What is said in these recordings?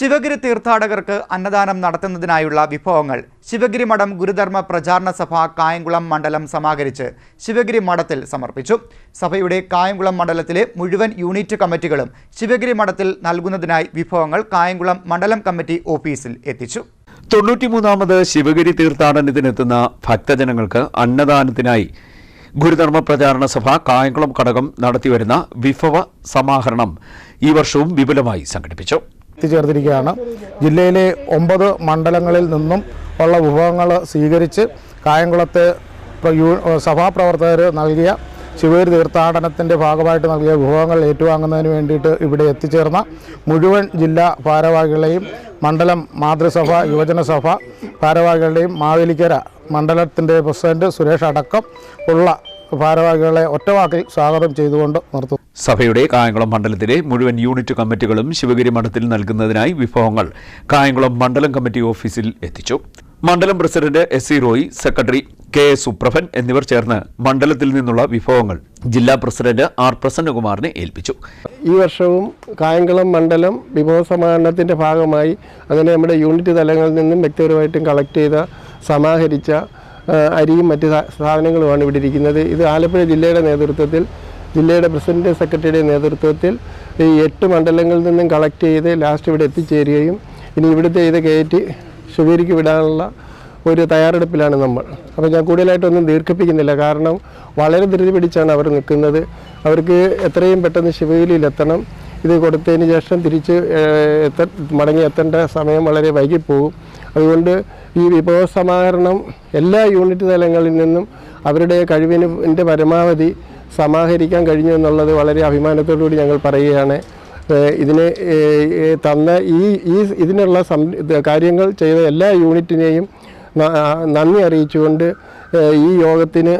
ശിവഗിരി തീർത്ഥാടകർക്ക് അന്നദാനം നടത്തുന്നതിനായുള്ള വിഭവങ്ങൾ ശിവഗിരി മഠം ഗുരുധർമ്മ പ്രചാരണ സഭ കായംകുളം മണ്ഡലം സമാഹരിച്ച് ശിവഗിരി മഠത്തിൽ സമർപ്പിച്ചു. സഭയുടെ കായംകുളം മണ്ഡലത്തിലെ മുഴുവൻ യൂണിറ്റ് കമ്മിറ്റികളും ശിവഗിരി മഠത്തിൽ നൽകുന്നതിനായി വിഭവങ്ങൾ കായംകുളം മണ്ഡലം കമ്മിറ്റി ഓഫീസിൽ എത്തിച്ചു. 93ാമത് ശിവഗിരി തീർത്ഥാടനത്തിനെത്തുന്ന ഭക്തജനങ്ങൾക്ക് അന്നദാനത്തിനായി ഗുരുധർമ്മ പ്രചാരണ സഭ കായംകുളം ഘടകം നടത്തിവരുന്ന വിഭവ സമാഹരണം ഈ വർഷവും വിപുലമായി സംഘടിപ്പിച്ചു. എത്തിച്ചേർന്നിരിക്കുകയാണ്. ജില്ലയിലെ 9 മണ്ഡലങ്ങളിൽ നിന്നും ഉള്ള വിഭവങ്ങൾ സ്വീകരിച്ച് കായംകുളത്തെ സഭാപ്രവർത്തകർ നൽകിയ ശിവഗിരി തീർത്ഥാടനത്തിൻ്റെ ഭാഗമായിട്ട് നൽകിയ വിഭവങ്ങൾ ഏറ്റുവാങ്ങുന്നതിന് വേണ്ടിയിട്ട് ഇവിടെ എത്തിച്ചേർന്ന മുഴുവൻ ജില്ലാ ഭാരവാഹികളെയും മണ്ഡലം മാതൃസഭ യുവജന സഭ ഭാരവാഹികളുടെയും മാവേലിക്കര മണ്ഡലത്തിൻ്റെ പ്രസിഡന്റ് സുരേഷ് അടക്കം ഉള്ള ഭാരവാഹികളെ ഒറ്റവാക്കിൽ സ്വാഗതം ചെയ്തുകൊണ്ട് നിർത്തും. സഭയുടെ കായംകുളം മണ്ഡലത്തിലെ മുഴുവൻ യൂണിറ്റ് കമ്മിറ്റികളും ശിവഗിരി മഠത്തിൽ നൽകുന്നതിനായി വിഭവങ്ങൾ കായംകുളം മണ്ഡലം കമ്മിറ്റി ഓഫീസിൽ എത്തിച്ചു. മണ്ഡലം president SC Roy, secretary KS Suprabhan എന്നിവർ ചേർന്ന് മണ്ഡലത്തിൽ നിന്നുള്ള വിഭവങ്ങൾ ജില്ലാ പ്രസിഡന്റ് R പ്രസന്നകുമാറിനെ ഏൽപ്പിച്ചു. ഈ വർഷവും കായംകുളം മണ്ഡലം വിഭവ സമാഹരണത്തിൻ്റെ ഭാഗമായി അങ്ങനെ നമ്മുടെ യൂണിറ്റ് തലങ്ങളിൽ നിന്നും വ്യക്തിപരമായിട്ടും കളക്ട് ചെയ്ത സമാഹരിച്ച അരിയും മറ്റ് സാധനങ്ങളുമാണ് ഇവിടെ ഇരിക്കുന്നത്. ഇത് ആലപ്പുഴ ജില്ലയുടെ നേതൃത്വത്തിൽ, ജില്ലയുടെ പ്രസിഡന്റ് സെക്രട്ടറിയുടെ നേതൃത്വത്തിൽ ഈ 8 മണ്ഡലങ്ങളിൽ നിന്നും കളക്ട് ചെയ്ത് ലാസ്റ്റ് ഇവിടെ എത്തിച്ചേരുകയും ഇനി ഇവിടുത്തെ ഇത് കയറ്റി ശിവഗിരിക്ക് വിടാനുള്ള ഒരു തയ്യാറെടുപ്പിലാണ് നമ്മൾ. അപ്പോൾ ഞാൻ കൂടുതലായിട്ടൊന്നും ദീർഘിപ്പിക്കുന്നില്ല, കാരണം വളരെ ധൃതി പിടിച്ചാണ് അവർ നിൽക്കുന്നത്. അവർക്ക് എത്രയും പെട്ടെന്ന് ശിവഗിരിയിലെത്തണം. ഇത് കൊടുത്തതിന് ശേഷം തിരിച്ച് മടങ്ങി എത്തേണ്ട സമയം വളരെ വൈകിപ്പോകും. അതുകൊണ്ട് ഈ വിഭവ സമാഹരണം എല്ലാ യൂണിറ്റ് തലങ്ങളിൽ നിന്നും അവരുടെ കഴിവിൻ്റെ പരമാവധി സമാഹരിക്കാൻ കഴിഞ്ഞു എന്നുള്ളത് വളരെ അഭിമാനത്തോടുകൂടി ഞങ്ങൾ പറയുകയാണ്. ഇതിന് തന്ന ഇതിനുള്ള കാര്യങ്ങൾ ചെയ്ത എല്ലാ യൂണിറ്റിനെയും നന്ദി അറിയിച്ചുകൊണ്ട് ഈ യോഗത്തിന്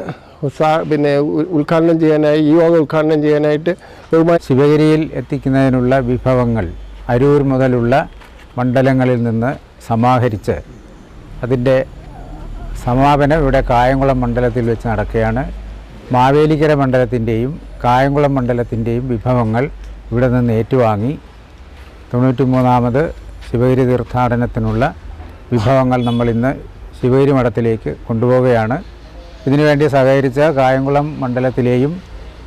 ഈ യോഗം ഉദ്ഘാടനം ചെയ്യാനായിട്ട് ശിവഗിരിയിൽ എത്തിക്കുന്നതിനുള്ള വിഭവങ്ങൾ അരൂർ മുതലുള്ള മണ്ഡലങ്ങളിൽ നിന്ന് സമാഹരിച്ച് അതിൻ്റെ സമാപനം ഇവിടെ കായംകുളം മണ്ഡലത്തിൽ വെച്ച് നടക്കുകയാണ്. മാവേലിക്കര മണ്ഡലത്തിൻ്റെയും കായംകുളം മണ്ഡലത്തിൻ്റെയും വിഭവങ്ങൾ ഇവിടെ നിന്ന് ഏറ്റുവാങ്ങി 93ാമത് ശിവഗിരി തീർത്ഥാടനത്തിനുള്ള വിഭവങ്ങൾ നമ്മൾ ഇന്ന് ശിവഗിരി മഠത്തിലേക്ക് കൊണ്ടുപോവുകയാണ്. ഇതിനുവേണ്ടി സഹകരിച്ച കായംകുളം മണ്ഡലത്തിലെയും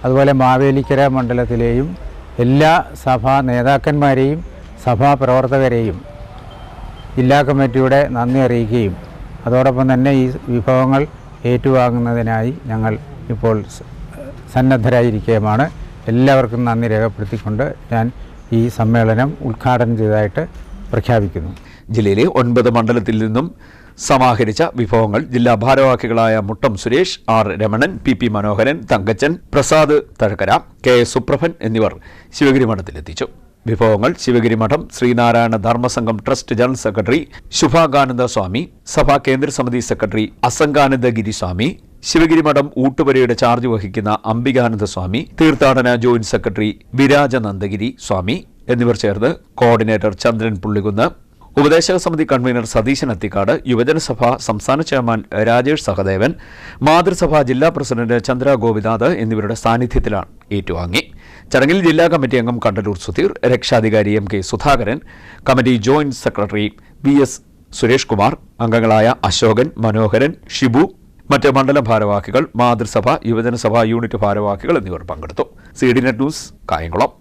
അതുപോലെ മാവേലിക്കര മണ്ഡലത്തിലെയും എല്ലാ സഭാ നേതാക്കന്മാരെയും സഭാപ്രവർത്തകരെയും ജില്ലാ കമ്മിറ്റിയുടെ നന്ദി അറിയിക്കുകയും അതോടൊപ്പം തന്നെ ഈ വിഭവങ്ങൾ ഏറ്റുവാങ്ങുന്നതിനായി ഞങ്ങൾ ഇപ്പോൾ സന്നദ്ധരായിരിക്കുകയുമാണ്. എല്ലാവർക്കും നന്ദി രേഖപ്പെടുത്തിക്കൊണ്ട് ഞാൻ ഈ സമ്മേളനം ഉദ്ഘാടനം ചെയ്തതായിട്ട് പ്രഖ്യാപിക്കുന്നു. ജില്ലയിലെ 9 മണ്ഡലത്തിൽ നിന്നും സമാഹരിച്ച വിഭവങ്ങൾ ജില്ലാ ഭാരവാഹികളായ മുട്ടം സുരേഷ്, R രമണൻ, PP മനോഹരൻ, തങ്കച്ചൻ, പ്രസാദ് തഴക്കര, KS സുപ്രഭൻ എന്നിവർ ശിവഗിരി മഠത്തിലെത്തിച്ചു. വിഭവങ്ങൾ ശിവഗിരി മഠം Sreenarayana Dharmasangham trust general secretary Shubhakananda Swami, സഭാ കേന്ദ്ര സമിതി സെക്രട്ടറി അസംഗാനന്ദഗിരി സ്വാമി, ശിവഗിരി മഠം ഊട്ടുപുരയുടെ ചാർജ് വഹിക്കുന്ന അംബികാനന്ദ സ്വാമി, തീർത്ഥാടന ജോയിന്റ് സെക്രട്ടറി വിരാജനന്ദഗിരി സ്വാമി എന്നിവർ ചേർന്ന് കോർഡിനേറ്റർ ചന്ദ്രൻ പുള്ളികുന്ന്, ഉപദേശക സമിതി കൺവീനർ സതീശൻ അത്തിക്കാട്, യുവജനസഭ സംസ്ഥാന ചെയർമാൻ രാജേഷ് സഹദേവൻ, മാതൃസഭ ജില്ലാ പ്രസിഡന്റ് ചന്ദ്ര ഗോപിനാഥ് എന്നിവരുടെ സാന്നിധ്യത്തിലാണ് ഏറ്റുവാങ്ങി. ചടങ്ങിൽ ജില്ലാ കമ്മിറ്റി അംഗം കണ്ടലൂർ സുധീർ, രക്ഷാധികാരി MK Sudhakaran, committee joint secretary VS Suresh Kumar, അംഗങ്ങളായ അശോകൻ, മനോഹരൻ, ഷിബു, മറ്റ് മണ്ഡലം ഭാരവാഹികൾ, മാതൃസഭ യുവജനസഭ യൂണിറ്റ് ഭാരവാഹികൾ എന്നിവർ പങ്കെടുത്തു. CDNet news, Kayamkulam.